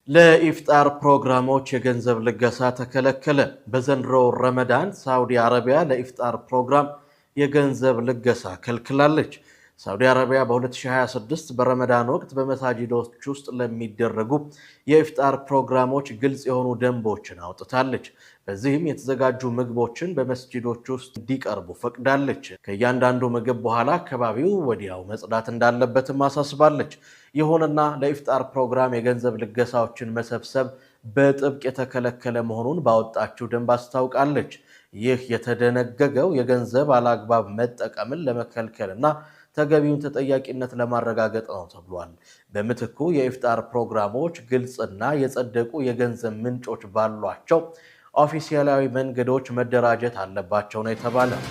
ለኢፍጣር ፕሮግራሞች የገንዘብ ልገሳ ተከለከለ። በዘንድሮው ረመዳን ሳዑዲ አረቢያ ለኢፍጣር ፕሮግራም የገንዘብ ልገሳ ከልክላለች። ሳዑዲ አረቢያ በ2026 በረመዳን ወቅት በመሳጂዶች ውስጥ ለሚደረጉ የኢፍጣር ፕሮግራሞች ግልጽ የሆኑ ደንቦችን አውጥታለች። በዚህም የተዘጋጁ ምግቦችን በመስጂዶች ውስጥ እንዲቀርቡ ፈቅዳለች። ከእያንዳንዱ ምግብ በኋላ አካባቢው ወዲያው መጽዳት እንዳለበትም አሳስባለች። ይሁንና ለኢፍጣር ፕሮግራም የገንዘብ ልገሳዎችን መሰብሰብ በጥብቅ የተከለከለ መሆኑን ባወጣችው ደንብ አስታውቃለች። ይህ የተደነገገው የገንዘብ አላግባብ መጠቀምን ለመከልከልና ተገቢውን ተጠያቂነት ለማረጋገጥ ነው ተብሏል። በምትኩ የኢፍጣር ፕሮግራሞች ግልጽና የጸደቁ የገንዘብ ምንጮች ባሏቸው ኦፊሴላዊ መንገዶች መደራጀት አለባቸው ነው የተባለው።